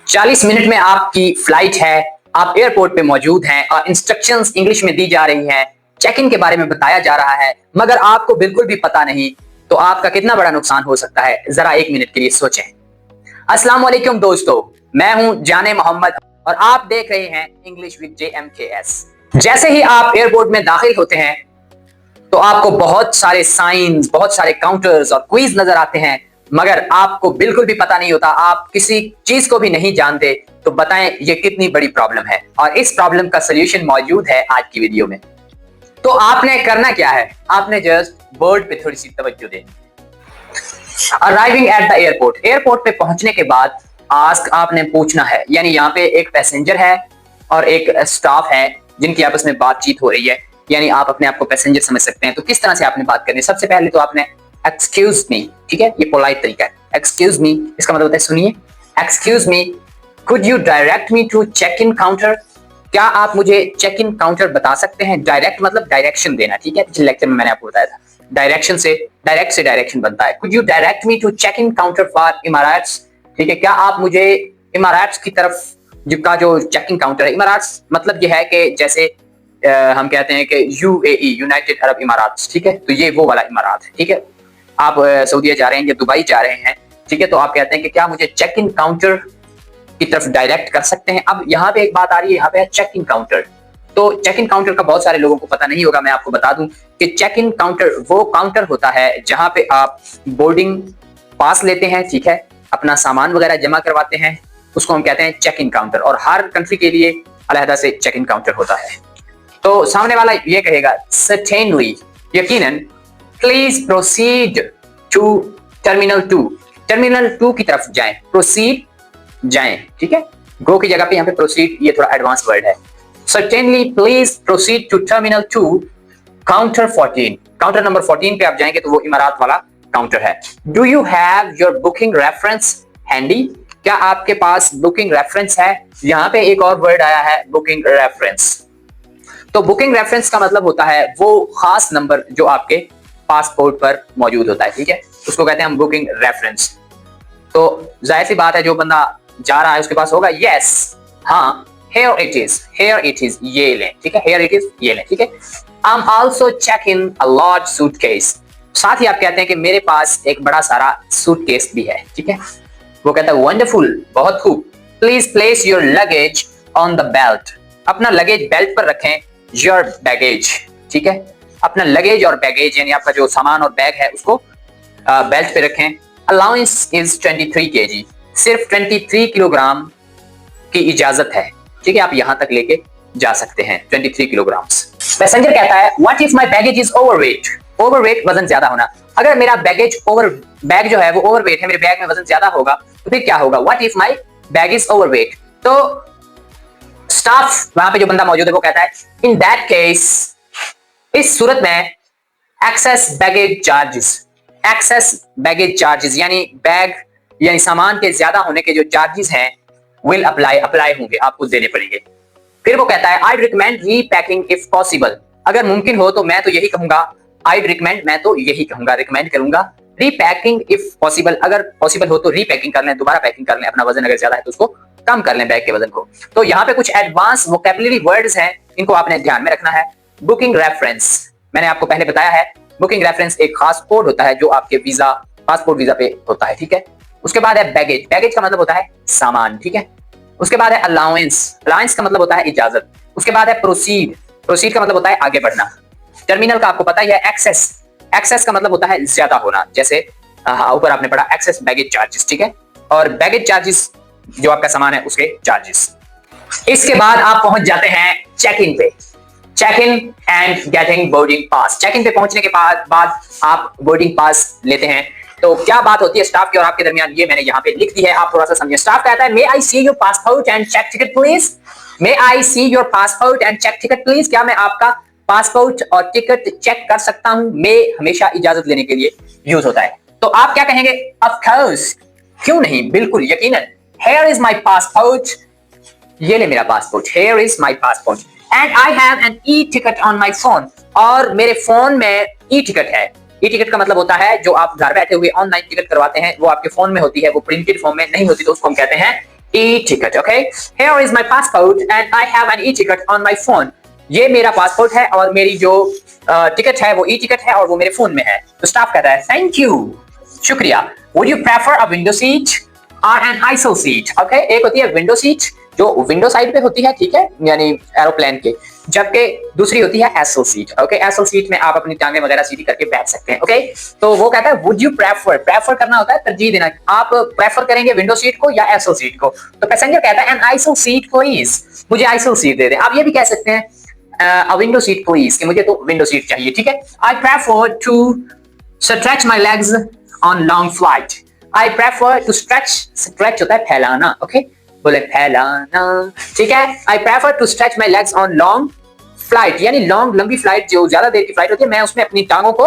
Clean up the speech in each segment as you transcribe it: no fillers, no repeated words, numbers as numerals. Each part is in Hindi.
40 मिनट में आपकी फ्लाइट है, आप एयरपोर्ट पे मौजूद हैं और इंस्ट्रक्शंस इंग्लिश में दी जा रही हैं, चेक इन के बारे में बताया जा रहा है, मगर आपको बिल्कुल भी पता नहीं, तो आपका कितना बड़ा नुकसान हो सकता है, जरा 1 मिनट के लिए सोचें। अस्सलाम वालेकुम दोस्तों, मैं हूं जाने मोहम्मद और आप देख रहे हैं इंग्लिश विद JMKS। जैसे ही आप एयरपोर्ट में दाखिल होते हैं तो आपको बहुत सारे साइंस, बहुत सारे काउंटर्स और क्विज नजर आते हैं, मगर आपको बिल्कुल भी पता नहीं होता, आप किसी चीज को भी नहीं जानते। तो बताएं ये कितनी बड़ी प्रॉब्लम है, और इस प्रॉब्लम का सलूशन मौजूद है आज की वीडियो में। तो आपने करना क्या है, आपने जस्ट बोर्ड पे थोड़ी सी तवज्जो देनी। Arriving at the airport, airport पे पहुंचने के बाद आस्क आपने पूछना है, यानी यहाँ पे एक पैसेंजर है और एक स्टाफ है जिनकी आपस में बातचीत हो रही है, यानी आप अपने आप को पैसेंजर समझ सकते हैं। तो किस तरह से आपने बात करनी है, सबसे पहले तो आपने एक्सक्यूज मी, ठीक है, ये पोलाइट तरीका है। एक्सक्यूज मी इसका मतलब होता है सुनिए, excuse me could you direct me to check in counter, क्या आप मुझे चेक इन काउंटर बता सकते हैं। डायरेक्ट मतलब डायरेक्शन देना, ठीक है, पिछले लेक्चर में मैंने आपको बताया था डायरेक्शन से डायरेक्शन बनता है। Could you direct me to check in counter for Emirates, ठीक है, क्या आप मुझे इमाराट्स की तरफ जिसका जो चेकिंग काउंटर है, इमाराट्स मतलब ये है कि जैसे हम कहते हैं कि UAE, यूनाइटेड अरब इमारात, ठीक है, तो ये वो वाला इमारात है, ठीक है। आप सऊदीया जा रहे हैं या दुबई जा रहे हैं, ठीक है, तो आप कहते हैं कि क्या मुझे चेक इन काउंटर की तरफ डायरेक्ट कर सकते हैं। अब यहाँ पे एक बात आ रही है, यहाँ पे है चेक इन काउंटर। तो चेक इन काउंटर का बहुत सारे लोगों को पता नहीं होगा, मैं आपको बता दूं कि चेक इन काउंटर वो काउंटर होता है जहां पे आप बोर्डिंग पास लेते हैं, ठीक है, अपना सामान वगैरह जमा करवाते हैं, उसको हम कहते हैं चेक इन काउंटर। और हर कंट्री के लिए अलहदा से चेक इन काउंटर होता है। तो सामने वाला ये कहेगा सर्टेनली, यकीनन, please proceed to terminal 2, terminal 2 की तरफ जाएं, प्रोसीड जाएं, ठीक है, गो की जगह पे यहाँ पे प्रोसीड ये थोड़ा एडवांस वर्ड है। Certainly please proceed to terminal 2 counter 14, counter number 14 पे आप जाएंगे तो वो इमारात वाला काउंटर है। Do you have your booking reference handy, क्या आपके पास बुकिंग रेफरेंस है। यहाँ पे एक और वर्ड आया है बुकिंग रेफरेंस। तो बुकिंग रेफरेंस का मतलब होता है वो खास नंबर जो आपके पासपोर्ट पर मौजूद होता है, ठीक है, उसको कहते हैं हम बुकिंग रेफरेंस। तो जाहिर सी बात है जो बंदा जा रहा है उसके पास होगा यस, हाँ, here it is, ये लें, ठीक है, here it is, ये लें, ठीक है। I'm also checking a large suitcase, साथ ही आप कहते हैं कि मेरे पास एक बड़ा सारा सूटकेस भी है, ठीक है। वो कहता है वंडरफुल, बहुत खूब, please place your luggage on the belt, अपना लगेज बेल्ट पर रखें, योर बैगेज, ठीक है, अपना लगेज और बैगेज यानी आपका जो सामान और बैग है उसको बेल्ट पे रखें। अलाउंस इज 23 kg, सिर्फ 23 किलोग्राम की इजाजत है, ठीक है, आप यहां तक लेके जा सकते हैं 23 किलोग्राम। पैसेंजर कहता है what if my baggage is overweight, overweight वजन ज्यादा होना, अगर मेरा बैग जो है वो ओवरवेट है, मेरे बैग में वजन ज्यादा होगा तो फिर क्या होगा, what if my bag is overweight. तो स्टाफ वहां पे जो बंदा मौजूद है वो कहता है इन दैट केस, इस सूरत में excess baggage charges, excess baggage charges यानी बैग यानी सामान के ज्यादा होने के जो चार्जेस हैं विल अप्लाई होंगे, आपको देने पड़ेंगे। फिर वो कहता है I recommend repacking if possible, अगर मुमकिन हो तो मैं तो यही कहूंगा, आई रिकमेंड मैं तो यही कहूंगा, रिकमेंड करूंगा, रीपैकिंग इफ पॉसिबल, अगर पॉसिबल हो तो रीपैकिंग कर लें, दोबारा पैकिंग कर लें, अपना वजन अगर ज्यादा है तो उसको कम कर लें बैग के वजन को। तो यहाँ पे कुछ एडवांस वोकैबुलरी वर्ड्स हैं, इनको आपने ध्यान में रखना है। बुकिंग रेफरेंस, मैंने आपको पहले बताया है, बुकिंग रेफरेंस एक खास कोड होता है जो आपके वीजा, पासपोर्ट वीजा पे होता है, ठीक है। उसके बाद है बैगेज, बैगेज का मतलब होता है सामान, ठीक है। उसके बाद है अलाउंस, अलाउंस का मतलब होता है इजाजत। उसके बाद है प्रोसीड, प्रोसीड का मतलब होता है आगे बढ़ना। टर्मिनल का आपको पता ही है एक्सेस, एक्सेस का मतलब होता है ज्यादा होना, जैसे ऊपर आपने पढ़ा एक्सेस बैगेज चार्जेस, ठीक है, और बैगेज चार्जेस जो आपका सामान है उसके चार्जेस। इसके बाद आप पहुंच जाते हैं चेक इन पे, check in and getting boarding pass. Check in पे पहुंचने के बाद आप बोर्डिंग पास लेते हैं। तो क्या बात होती है स्टाफ की और आपके दरमियान, ये मैंने यहाँ पे लिख दी है, आप थोड़ा सा समझिए। स्टाफ कहता है may I see your passport and check ticket please, may I see your passport and check ticket please, क्या मैं आपका पासपोर्ट और टिकट चेक कर सकता हूं। मे हमेशा इजाजत लेने के लिए यूज होता है। तो आप क्या कहेंगे, ऑफ कोर्स, क्यों नहीं, बिल्कुल, यकीनन। Here is my passport, ये ले मेरा passport, here is my passport and I have an e-ticket on my phone, और मेरे फोन में ई टिकट है। ई टिकट का मतलब होता है जो आप घर बैठे हुए ऑनलाइन टिकट करवाते हैं, वो आपके फोन में होती है, वो प्रिंटेड फॉर्म में नहीं होती, तो उसको हम कहते हैं E-ticket, okay? Here is my passport and I have an e-ticket on my phone. ये मेरा पासपोर्ट है और मेरी जो टिकट है वो ई-टिकट है और वो मेरे फोन में है। तो स्टाफ कहता है थैंक यू, शुक्रिया। Would you prefer a window seat or an aisle seat? Okay? एक होती है विंडो सीट जो विंडो साइड पे होती है, ठीक है, यानी एरोप्लेन के, जबकि दूसरी होती है acyl seat. Okay, acyl seat में आप अपनी टांगे वगैरह सीधी करके बैठ सकते हैं। ओके, तो वो कहता है वुड यू प्रेफर, प्रेफर करना होता है तरजीह देना, आप प्रेफर करेंगे विंडो सीट को या एसल सीट को। तो पैसेंजर कहता है एन आइसल सीट प्लीज, मुझे आइसल सीट दे दे। आप ये भी कह सकते हैं अ विंडो सीट प्लीज, कि मुझे तो विंडो सीट चाहिए, ठीक है। I prefer to stretch my legs on long flight. I prefer to stretch, stretch होता है फैलाना, ओके, बोले फैलाना, ठीक है। I prefer to stretch my legs on long flight, यानी लॉन्ग, लंबी फ्लाइट, जो ज्यादा देर की फ्लाइट होती है, मैं उसमें अपनी टांगों को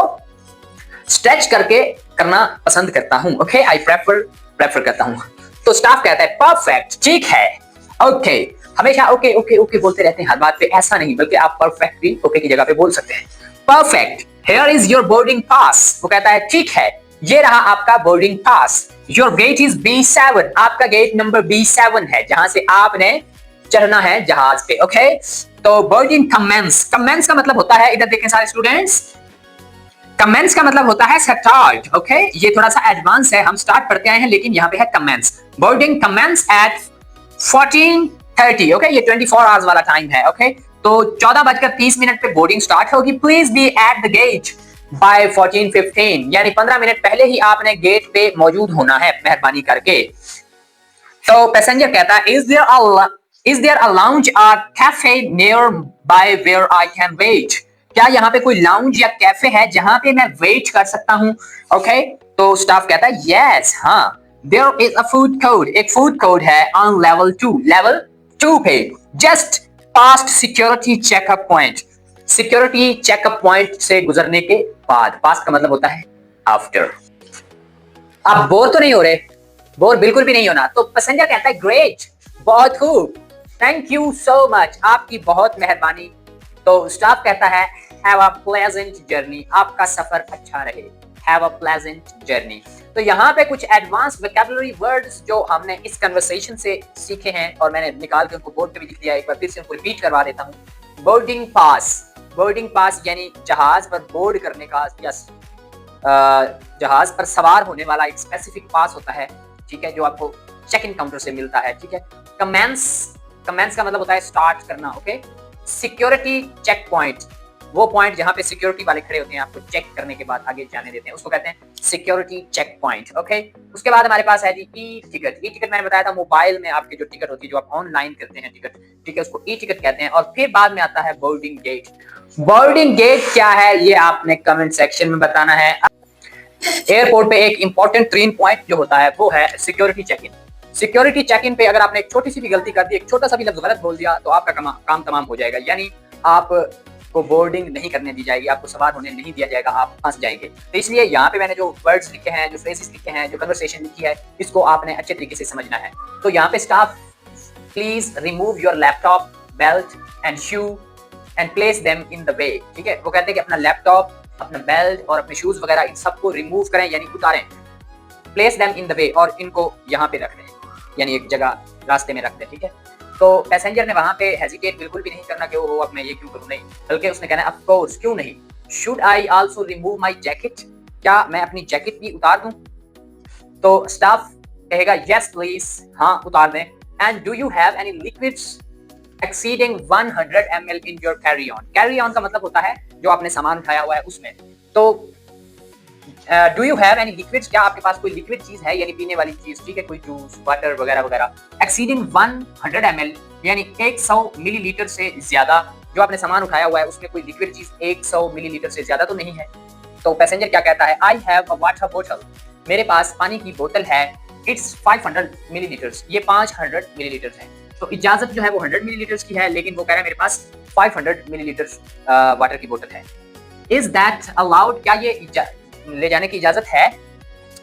स्ट्रेच करके करना पसंद करता हूं। ओके, आई प्रेफर करता हूं। तो स्टाफ कहता है परफेक्ट, ठीक है। ओके, हमेशा ओके ओके ओके बोलते रहते हैं हर बात पे, ऐसा नहीं, बल्कि आप परफेक्ट भी ओके की जगह पे बोल सकते हैं। Perfect, here is your boarding pass. वो कहता है ठीक है, ये रहा आपका boarding pass. Your gate is B7, आपका गेट नंबर B7 है, जहां से आपने चढ़ना है जहाज पे। ओके, तो बोर्डिंग कमेंस, कमेंस का मतलब होता है, इधर देखें सारे स्टूडेंट्स, कमेंस का मतलब होता है स्टार्ट। ओके, ये थोड़ा सा एडवांस है, हम स्टार्ट पढ़ते आए हैं, लेकिन यहाँ पे है commences. Boarding commences at 14:30। Okay, ये 24 आवर्स वाला टाइम है। ओके, तो 14:30 पे बोर्डिंग स्टार्ट होगी। Please be at the gate by 14:15, यानी 15 मिनट पहले ही आपने गेट पे मौजूद होना है, मेहरबानी करके। तो पैसेंजर कहता है is there a lounge or cafe nearby where I can wait, क्या यहाँ पे कोई लाउंज या कैफे है जहां पे मैं वेट कर सकता हूँ। ओके, तो स्टाफ कहता है यस, हाँ, there is a food court, एक फूड कोर्ट है ऑन लेवल 2 पे, just past security checkup point, security checkup point से गुजरने के बाद। पास्ट का मतलब होता है आफ्टर। आप बोर तो नहीं हो रहे? बोर बिल्कुल भी नहीं होना। तो पैसेंजर कहता है ग्रेट, बहुत खूब, थैंक यू सो मच, आपकी बहुत मेहरबानी। तो स्टाफ कहता है हैव अ प्लेजेंट जर्नी, आपका सफर अच्छा रहे, हैव अ प्लेजेंट जर्नी। तो यहाँ पे कुछ एडवांस वोकैबुलरी वर्ड्स जो हमने इस कन्वर्सेशन से सीखे हैं, और मैंने निकाल के उनको बोर्ड पे भी लिख दिया, एक बार फिर से उनको रिपीट करवा देता हूँ। बोर्डिंग पास, बोर्डिंग पास यानी जहाज पर बोर्ड करने का या जहाज पर सवार होने वाला एक स्पेसिफिक पास होता है, ठीक है, जो आपको चेक इन काउंटर से मिलता है, ठीक है। कमेंस, कमेंस का मतलब होता है स्टार्ट करना। ओके, सिक्योरिटी चेक पॉइंट, वो पॉइंट जहां पे सिक्योरिटी वाले खड़े होते हैं, आपको चेक करने के बाद आगे जाने देते हैं, उसको कहते हैं सिक्योरिटी चेक पॉइंट। ओके, उसके बाद हमारे पास है जी ई टिकट। ई टिकट मैंने बताया था, मोबाइल में आपके जो टिकट होती है, जो आप ऑनलाइन करते हैं टिकट, ठीक है, उसको ई टिकट कहते हैं। और फिर बाद में आता है बोर्डिंग गेट। बोर्डिंग गेट क्या है ये आपने कमेंट सेक्शन में बताना है। एयरपोर्ट पे एक इंपॉर्टेंट 3 पॉइंट जो होता है वो है security check in. Security check in पे अगर आपने एक छोटी सी भी गलती कर दी, एक छोटा सा भी लफ्ज गलत बोल दिया, तो आपका काम तमाम हो जाएगा, यानी आपको बोर्डिंग नहीं करने दी जाएगी, आपको सवार होने नहीं दिया जाएगा, आप फंस जाएंगे। तो इसलिए यहाँ पे मैंने जो वर्ड्स लिखे हैं, जो फ्रेजेस लिखे हैं, जो कन्वर्सेशन लिखी है, इसको आपने अच्छे तरीके से समझना है। तो यहाँ पे staff please remove your laptop, belt and shoe and place them in the वे। ठीक है, वो कहते हैं कि अपना लैपटॉप, अपना बेल्ट और अपने शूज वगैरह इन सबको रिमूव करें, यानी उतारें। Place them in the way, और इनको यहाँ पे रख दें, यानी एक जगह रास्ते में रख दें। ठीक है, तो पैसेंजर ने वहां पे हेजिटेट बिल्कुल भी नहीं करना कि वो अब मैं ये क्यों करूं, नहीं, बल्कि उसने कहना ऑफ कोर्स, क्यों नहीं। Should I also remove my jacket, क्या मैं अपनी जैकेट भी उतार दूं? तो स्टाफ कहेगा यस प्लीज, हाँ उतार दें। And do you have any liquids exceeding 100 ml in your carry on. Carry on का मतलब होता है जो आपने सामान उठाया हुआ है उसमें। तो do you have any liquids, क्या आपके पास कोई लिक्विड चीज है, यानी पीने वाली चीज, ठीक है, कोई जूस, वाटर वगैरह वगैरह। एक्सीडिंग 100 ml यानी 100 मिलीलीटर से ज्यादा, जो आपने सामान उठाया हुआ है उसमें कोई लिक्विड चीज 100 मिलीलीटर से ज्यादा तो नहीं है। तो पैसेंजर क्या कहता है, आई हैव अ वाटर बोतल, मेरे पास पानी की बोतल है, इट्स 500 मिलीलीटर्स, ये 500 मिलीलीटर है। तो इजाजत जो है वो 100 मिलीलीटर्स की है, लेकिन वो कह रहा है मेरे पास 500 मिलीलीटर्स वाटर की बोतल है। इज दैट अलाउड, क्या ये ले जाने की इजाजत है?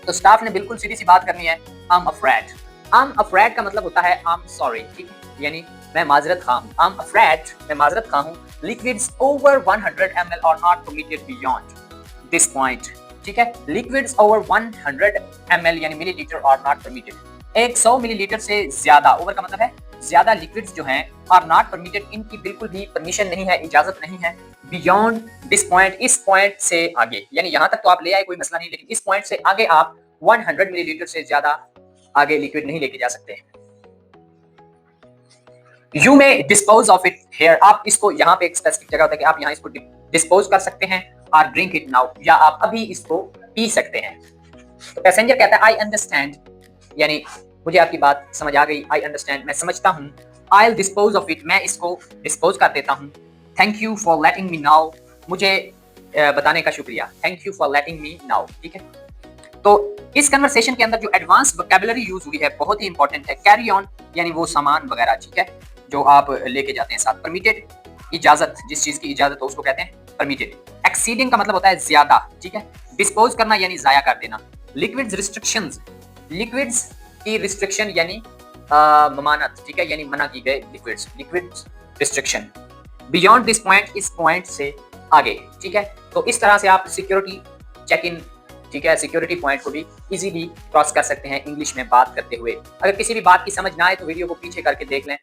तो स्टाफ ने बिल्कुल सीधी सी बात करनी है, I am afraid. I am afraid का मतलब होता है आई एम सॉरी, ठीक है, यानी मैं माजरत खा हूं। आई एम अफ्रेड, मैं माजरत खा हूं। Liquids over 100 ml are not permitted beyond this point. ठीक है, लिक्विड्स ओवर 100 ml यानी मिलीलीटर आर नॉट परमिटेड। एक 100 मिलीलीटर से ज्यादा, ओवर का मतलब है ज्यादा लिक्विड्स जो हैं आर नॉट परमिटेड, इनकी बिल्कुल भी परमिशन नहीं है, इजाजत नहीं है। बियॉन्ड दिस पॉइंट, इस पॉइंट से आगे, यानी यहां तक तो आप ले आए कोई मसला नहीं, लेकिन इस पॉइंट से आगे आप 100 मिलीलीटर से ज्यादा आगे लिक्विड नहीं लेके जा सकते। You may dispose of it here, आप इसको यहाँ पे एक स्पेसिफिक जगह होता है कि आप यहाँ इसको डिस्पोज कर सकते हैं, और ड्रिंक इट नाउ, या आप अभी इसको पी सकते हैं। तो पैसेंजर कहता है आई अंडरस्टैंड, यानी मुझे आपकी बात समझ आ गई, आई अंडरस्टैंड, मैं समझता हूँ। I will dispose of it, मैं इसको डिस्पोज कर देता हूँ। Thank you for letting me now, मुझे बताने का शुक्रिया, thank you for letting me now, ठीक है। तो इस कन्वर्सेशन के अंदर जो एडवांस वोकैबुलरी यूज हुई है बहुत ही इंपॉर्टेंट है। कैरी ऑन यानी वो सामान वगैरह, ठीक है, जो आप लेके जाते हैं साथ। परमिटेड, इजाजत, जिस चीज की इजाजत हो उसको कहते हैं परमिटेड। एक्सीडिंग का मतलब होता है ज्यादा, ठीक है। डिस्पोज करना यानी जाया कर देना। लिक्विड्स रिस्ट्रिक्शंस, लिक्विड्स की रिस्ट्रिक्शन यानी ममानत, ठीक है, यानी मना की गए liquids, liquids restriction. Beyond this point, इस पॉइंट से आगे, ठीक है। तो इस तरह से आप सिक्योरिटी चेक इन, ठीक है, सिक्योरिटी पॉइंट को भी इजीली क्रॉस कर सकते हैं इंग्लिश में बात करते हुए। अगर किसी भी बात की समझ ना आए तो वीडियो को पीछे करके देख लें,